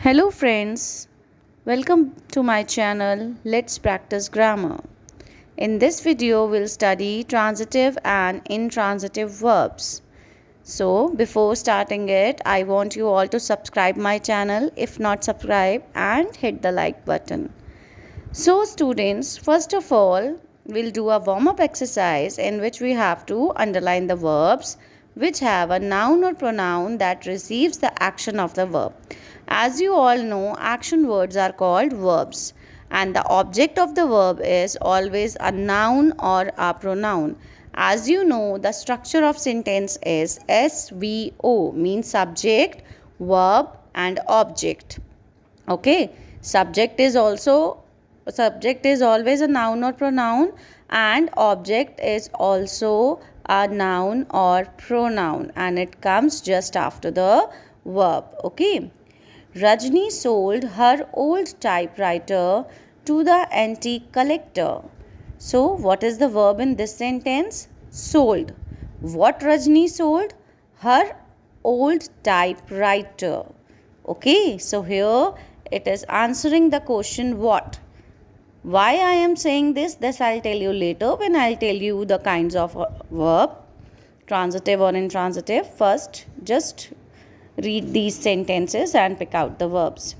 Hello friends, welcome to my channel. Let's practice grammar. In this video we'll study transitive and intransitive verbs. So before starting it, I want you all to subscribe my channel if not subscribe and hit the like button. So students, first of all, we'll do a warm-up exercise in which we have to underline the verbs which have a noun or pronoun that receives the action of the verb. As you all know, action words are called verbs and the object of the verb is always a noun or a pronoun. As you know, the structure of sentence is SVO, means subject, verb and object. Okay, subject is always a noun or pronoun and object is also a noun or pronoun and it comes just after the verb. Okay, Rajni sold her old typewriter to the antique collector. So what is the verb in this sentence? Sold. What Rajni sold? Her old typewriter. Okay, so here it is answering the question what. Why I am saying this I'll tell you later when I'll tell you the kinds of verb, transitive or intransitive. First, just read these sentences and pick out the verbs.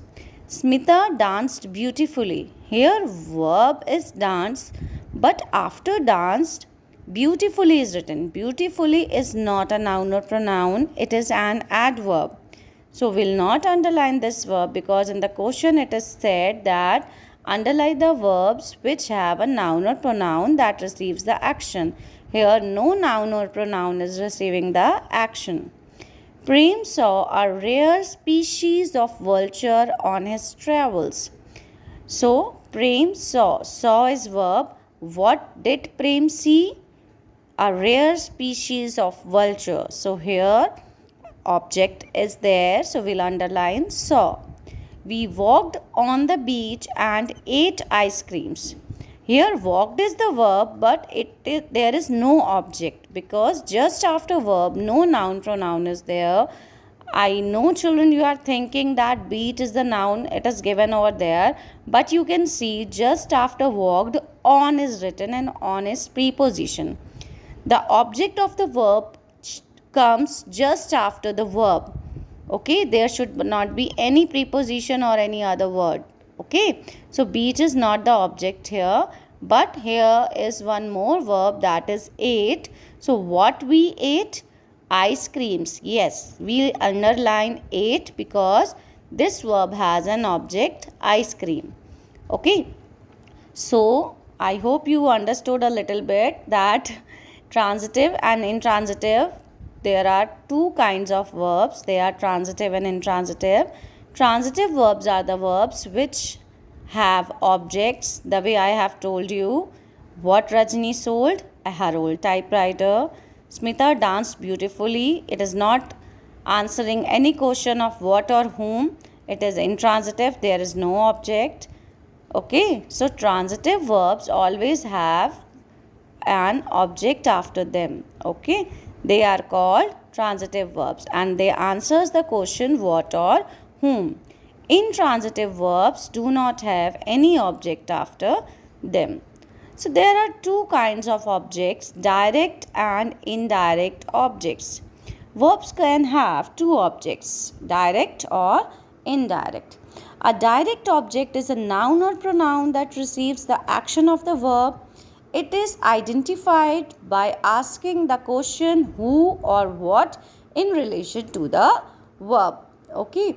Smita danced beautifully. Here verb is dance, but after danced, beautifully is written. Beautifully is not a noun or pronoun, it is an adverb. So we'll not underline this verb because in the question it is said that underline the verbs which have a noun or pronoun that receives the action. Here no noun or pronoun is receiving the action. Prem saw a rare species of vulture on his travels. So Prem saw is verb. What did Prem see? A rare species of vulture. So here object is there, so we'll underline saw. We walked on the beach and ate ice creams. Here walked is the verb, but there is no object because just after verb no noun pronoun is there. I know children you are thinking that beach is the noun, it is given over there, but you can see just after walked on is written and on is preposition. The object of the verb comes just after the verb. Okay, there should not be any preposition or any other word. Okay, so beach is not the object here, but here is one more verb, that is ate. So what we ate? Ice creams. Yes, we underline ate because this verb has an object, ice cream. Okay, so I hope you understood a little bit that transitive and intransitive, there are two kinds of verbs. They are transitive and intransitive. Transitive verbs are the verbs which have objects, the way I have told you. What Rajni sold? Her old typewriter. Smita danced beautifully. It is not answering any question of what or whom. It is intransitive. There is no object. Okay, so transitive verbs always have an object after them. Okay, they are called transitive verbs and they answers the question what or whom. Intransitive verbs do not have any object after them. So there are two kinds of objects, direct and indirect objects. Verbs can have two objects, direct or indirect. A direct object is a noun or pronoun that receives the action of the verb. It is identified by asking the question who or what in relation to the verb. Okay.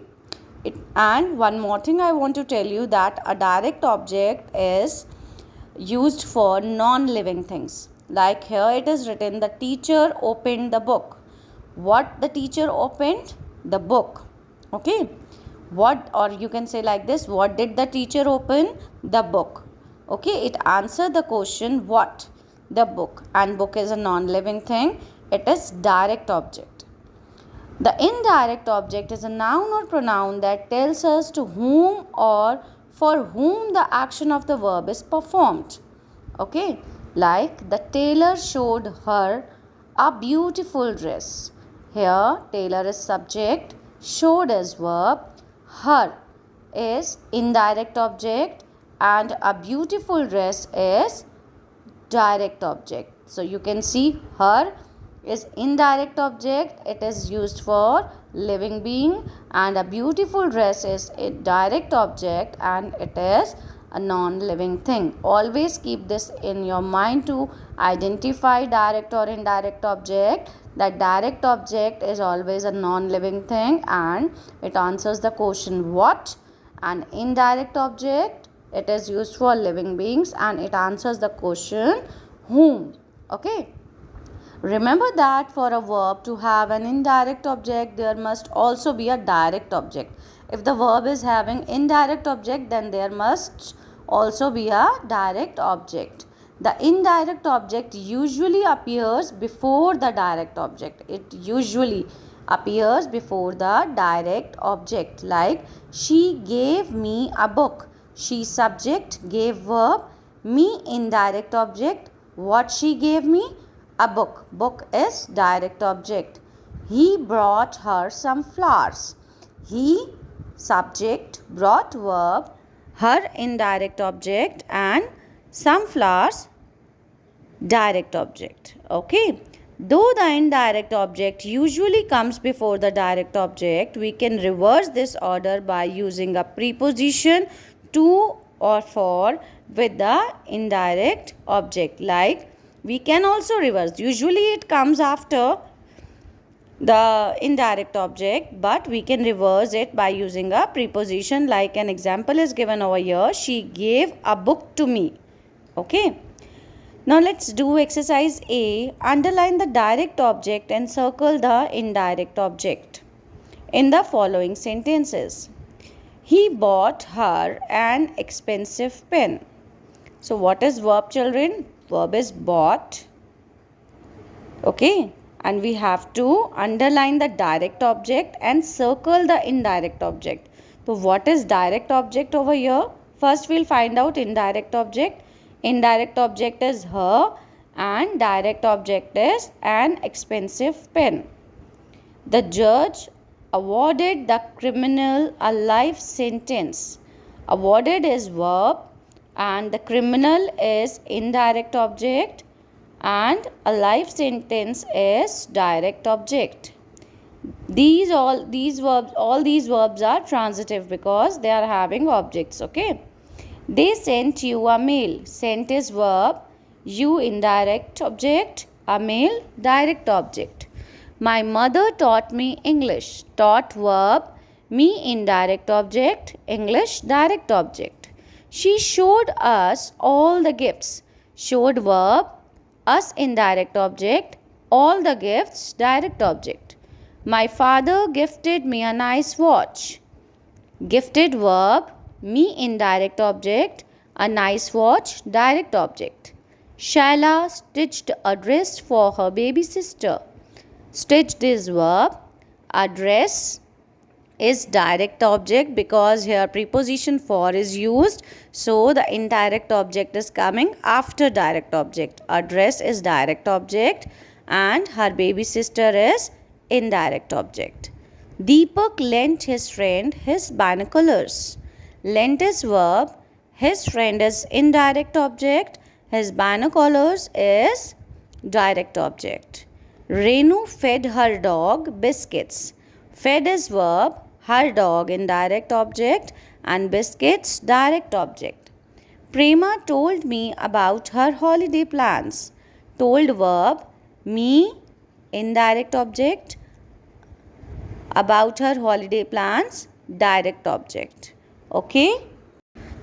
And one more thing I want to tell you that a direct object is used for non-living things. Like here it is written, the teacher opened the book. What the teacher opened? The book. Okay. What, or you can say like this, what did the teacher open? The book. Okay, it answered the question what? The book. And book is a non-living thing. It is direct object. The indirect object is a noun or pronoun that tells us to whom or for whom the action of the verb is performed. Okay, like the tailor showed her a beautiful dress. Here, tailor is subject, showed is verb, her. is indirect object and a beautiful dress is direct object. So you can see her is indirect object, it is used for living being, and a beautiful dress is a direct object and it is a non-living thing. Always keep this in your mind to identify direct or indirect object. That direct object is always a non-living thing and it answers the question what, and indirect object it is used for living beings and it answers the question whom. Okay. Remember that for a verb to have an indirect object, there must also be a direct object. If the verb is having indirect object, then there must also be a direct object. The indirect object usually appears before the direct object. It usually appears before the direct object. Like, she gave me a book. She subject, gave verb, me indirect object. What she gave me? A book. Book is direct object. He brought her some flowers. He subject, brought verb, her indirect object, and some flowers direct object. Okay. Though the indirect object usually comes before the direct object, we can reverse this order by using a preposition to or for with the indirect object. Like, we can also reverse. Usually it comes after the indirect object, but we can reverse it by using a preposition. Like an example is given over here. She gave a book to me. Okay. Now let's do exercise A. Underline the direct object and circle the indirect object in the following sentences. He bought her an expensive pen. So what is verb, children? Verb is bought. Okay. And we have to underline the direct object and circle the indirect object. So what is direct object over here? First we'll find out indirect object. Indirect object is her and direct object is an expensive pen. The judge awarded the criminal a life sentence. Awarded is verb and the criminal is indirect object and a life sentence is direct object. All these verbs are transitive because they are having objects. Okay. They sent you a mail. Sent is verb, you indirect object, a mail direct object. My mother taught me English. Taught verb, me indirect object, English direct object. She showed us all the gifts. Showed verb, us indirect object, all the gifts direct object. My father gifted me a nice watch. Gifted verb, me indirect object, a nice watch direct object. Shaila stitched a dress for her baby sister. Stitched is verb, a dress is direct object because here preposition for is used, so the indirect object is coming after direct object. A dress is direct object and her baby sister is indirect object. Deepak lent his friend his binoculars. Lent is verb, his friend is indirect object, his binoculars is direct object. Renu fed her dog biscuits. Fed is verb, her dog indirect object and biscuits direct object. Prema told me about her holiday plans. Told verb, me indirect object, about her holiday plans direct object. Okay.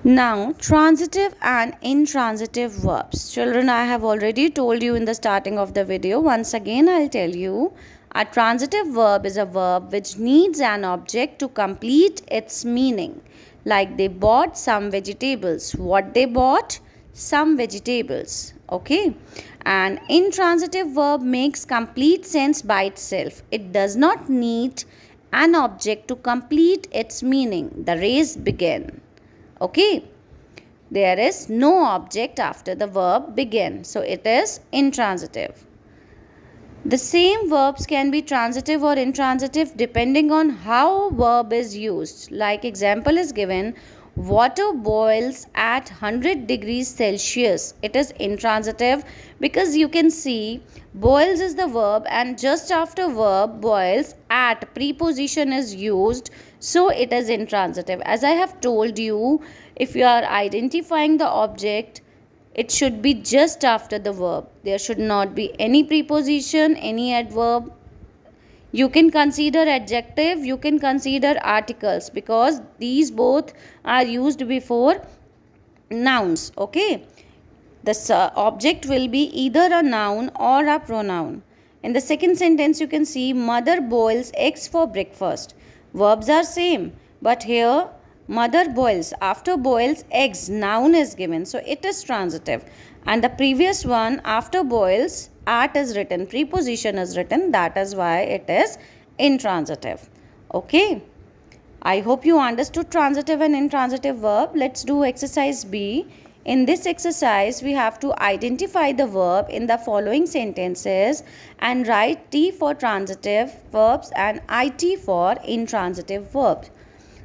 Now, transitive and intransitive verbs. Children, I have already told you in the starting of the video. Once again, I'll tell you. A transitive verb is a verb which needs an object to complete its meaning. Like, they bought some vegetables. What they bought? Some vegetables. Okay. An intransitive verb makes complete sense by itself. It does not need an object to complete its meaning. The race began. Okay. There is no object after the verb begin. So it is intransitive. The same verbs can be transitive or intransitive depending on how verb is used. Like example is given, water boils at 100 degrees Celsius. It is intransitive because you can see boils is the verb and just after verb boils at preposition is used, so it is intransitive. As I have told you, if you are identifying the object, it should be just after the verb. There should not be any preposition, any adverb. You can consider adjective, you can consider articles, because these both are used before nouns. Okay. The object will be either a noun or a pronoun. In the second sentence, you can see mother boils eggs for breakfast. Verbs are same, but here mother boils, after boils eggs, noun is given, so it is transitive. And the previous one, after boils at is written, preposition is written, that is why it is intransitive. Okay. I hope you understood transitive and intransitive verb. Let's do exercise B. In this exercise, we have to identify the verb in the following sentences and write T for transitive verbs and IT for intransitive verbs.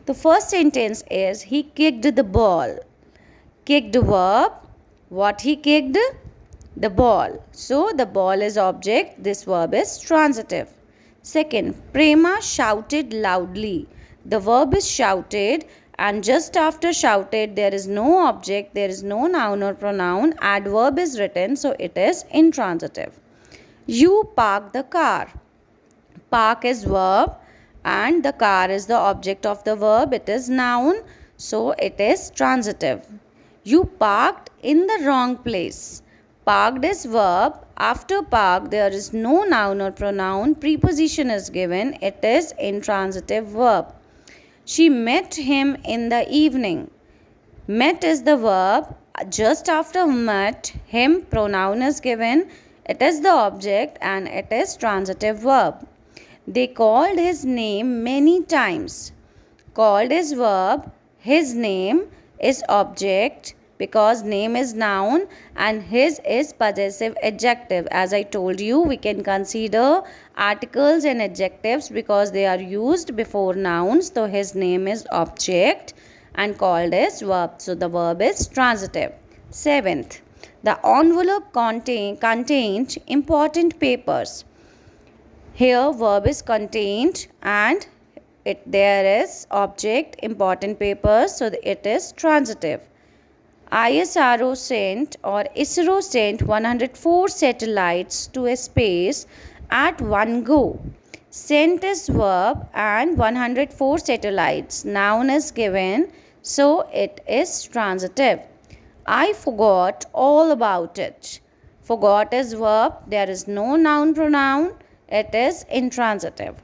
The first sentence is, he kicked the ball. Kicked verb. What he kicked? The ball. So the ball is object. This verb is transitive. Second, Prema shouted loudly. The verb is shouted, and just after shouted there is no object, there is no noun or pronoun. Adverb is written, so it is intransitive. You park the car. Park is verb and the car is the object of the verb. It is noun, so it is transitive. You parked in the wrong place. Parked is verb. After park there is no noun or pronoun. Preposition is given. It is intransitive verb. She met him in the evening. Met is the verb. Just after met, him pronoun is given. It is the object and it is transitive verb. They called his name many times. Called is verb. His name is object, because name is noun and his is possessive adjective. As I told you, we can consider articles and adjectives because they are used before nouns. So his name is object and called is verb. So the verb is transitive. Seventh, the envelope contained important papers. Here verb is contained and there is object important papers, so it is transitive. ISRO sent or ISRO sent 104 satellites to space at one go. Sent is verb and 104 satellites, noun is given, so it is transitive. I forgot all about it. Forgot is verb, there is no noun pronoun, it is intransitive.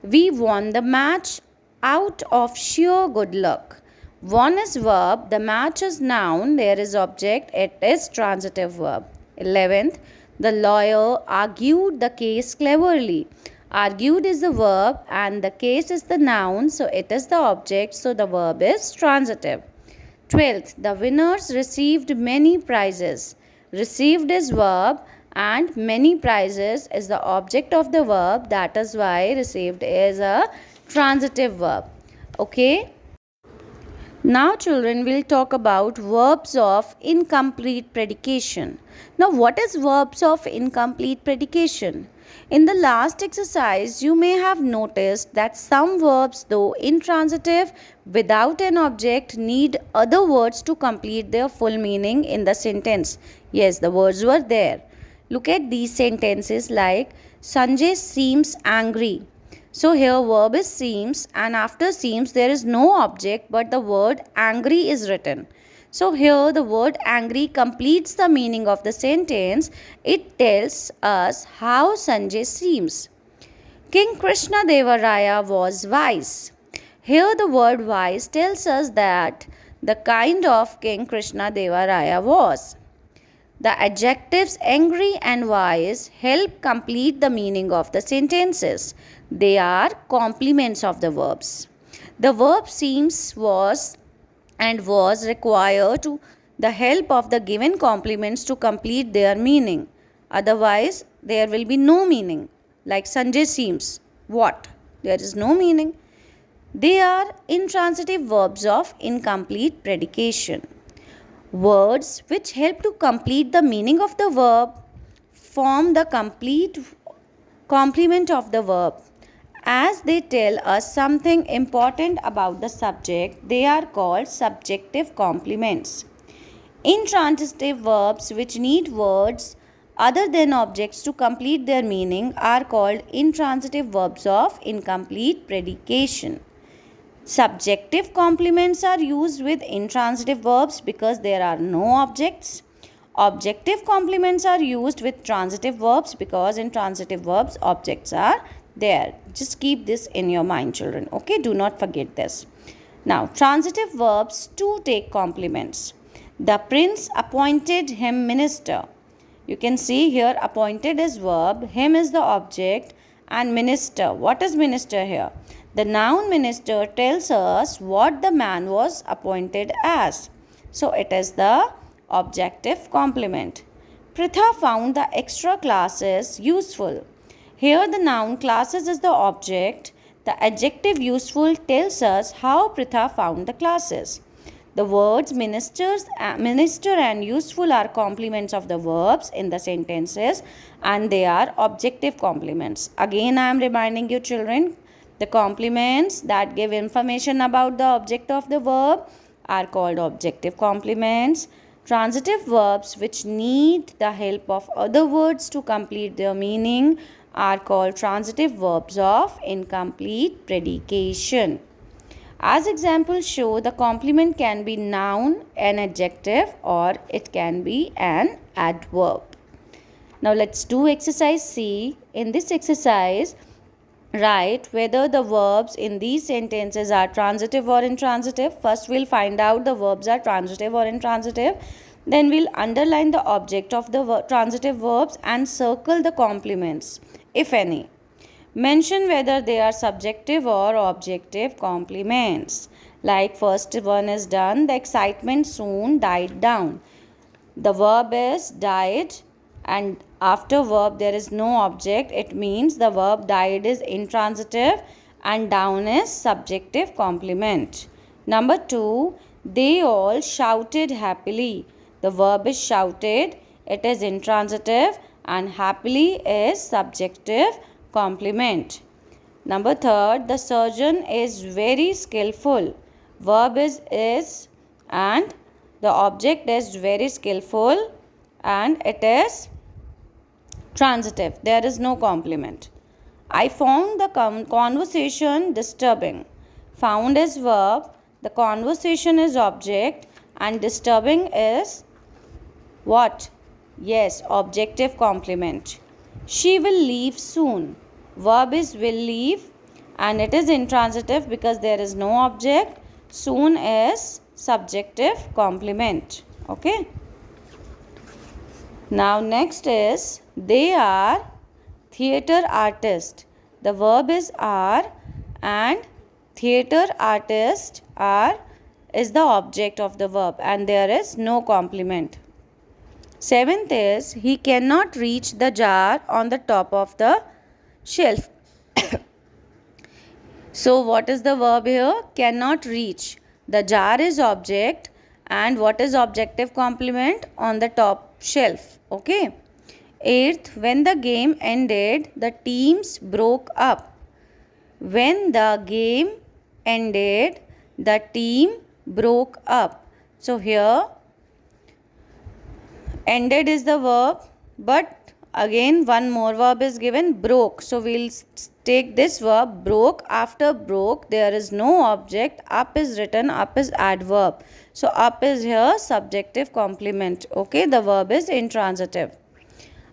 We won the match out of sheer good luck. Won is verb, the match is noun, there is object, it is transitive verb. 11th, the lawyer argued the case cleverly. Argued is the verb and the case is the noun, so it is the object, so the verb is transitive. 12th, the winners received many prizes. Received is verb and many prizes is the object of the verb, that is why received is a transitive verb. Okay. Now children, will talk about verbs of incomplete predication. Now what is verbs of incomplete predication? In the last exercise, you may have noticed that some verbs, though intransitive without an object, need other words to complete their full meaning in the sentence. Yes, the words were there. Look at these sentences like Sanjay seems angry. So here verb is seems and after seems there is no object but the word angry is written. So here the word angry completes the meaning of the sentence. It tells us how Sanjay seems. King Krishna Deva Raya was wise. Here the word wise tells us that the kind of King Krishna Deva Raya was. The adjectives angry and wise help complete the meaning of the sentences. They are complements of the verbs. The verb seems, was and was require to the help of the given complements to complete their meaning. Otherwise, there will be no meaning. Like Sanjay seems. What? There is no meaning. They are intransitive verbs of incomplete predication. Words which help to complete the meaning of the verb form the complete complement of the verb. As they tell us something important about the subject, they are called subjective complements. Intransitive verbs which need words other than objects to complete their meaning are called intransitive verbs of incomplete predication. Subjective complements are used with intransitive verbs because there are no objects. Objective complements are used with transitive verbs because in transitive verbs objects are there. Just keep this in your mind, children. Okay, do not forget this. Now, transitive verbs too take complements. The prince appointed him minister. You can see here appointed is verb, him is the object, and minister. What is minister here? The noun minister tells us what the man was appointed as. So it is the objective complement. Pritha found the extra classes useful. Here the noun classes is the object. The adjective useful tells us how Pritha found the classes. The words minister and useful are complements of the verbs in the sentences and they are objective complements. Again, I am reminding you, children, the complements that give information about the object of the verb are called objective complements. Transitive verbs which need the help of other words to complete their meaning are called transitive verbs of incomplete predication. As examples show, the complement can be noun, an adjective, or it can be an adverb. Now let's do exercise C. In this exercise, write whether the verbs in these sentences are transitive or intransitive. First we'll find out the verbs are transitive or intransitive. Then we'll underline the object of the transitive verbs and circle the complements, if any. Mention whether they are subjective or objective complements. Like first one is done, the excitement soon died down. The verb is died and after verb there is no object. It means the verb died is intransitive and down is subjective complement. Number 2, they all shouted happily. The verb is shouted, it is intransitive and happily is subjective complement. Number 3, the surgeon is very skillful. Verb is and the object is very skillful and it is transitive. There is no complement. I found the conversation disturbing. Found is verb, the conversation is object and disturbing is what? Yes, objective complement. She will leave soon. Verb is will leave and it is intransitive because there is no object. Soon is subjective complement. Okay. Now next is they are theatre artist. The verb is are and theatre artist is the object of the verb and there is no complement. 7th is he cannot reach the jar on the top of the shelf. So what is the verb here? Cannot reach. The jar is object and what is objective complement? On the top shelf. Okay. 8th, when the game ended, the teams broke up. When the game ended, the team broke up. So here ended is the verb, but again one more verb is given, broke. So we'll take this verb broke. After broke there is no object. Up is written, up is adverb. So up is here subjective complement. Okay, the verb is intransitive.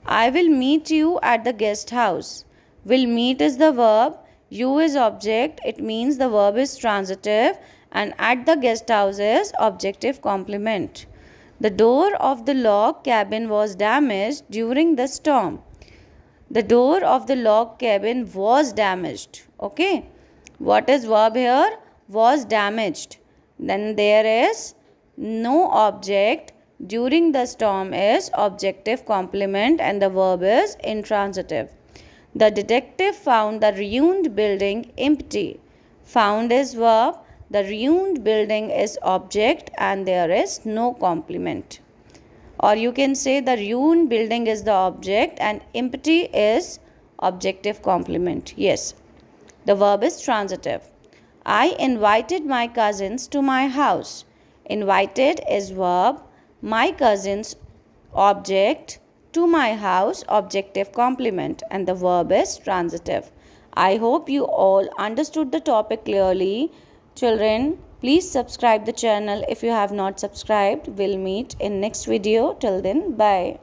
I will meet you at the guest house. Will meet is the verb, you is object. It means the verb is transitive and at the guest house is objective complement. The door of the log cabin was damaged during the storm. The door of the log cabin was damaged. Okay. What is verb here? Was damaged. Then there is no object. during the storm is objective complement and the verb is intransitive. The detective found the ruined building empty. Found is verb, the ruined building is object and there is no complement. Or you can say the ruined building is the object and empty is objective complement. Yes, the verb is transitive. I invited my cousins to my house. Invited is verb, my cousins object, to my house objective complement, and the verb is transitive. I hope you all understood the topic clearly. Children, please subscribe the channel if you have not subscribed. We'll meet in next video. Till then, bye.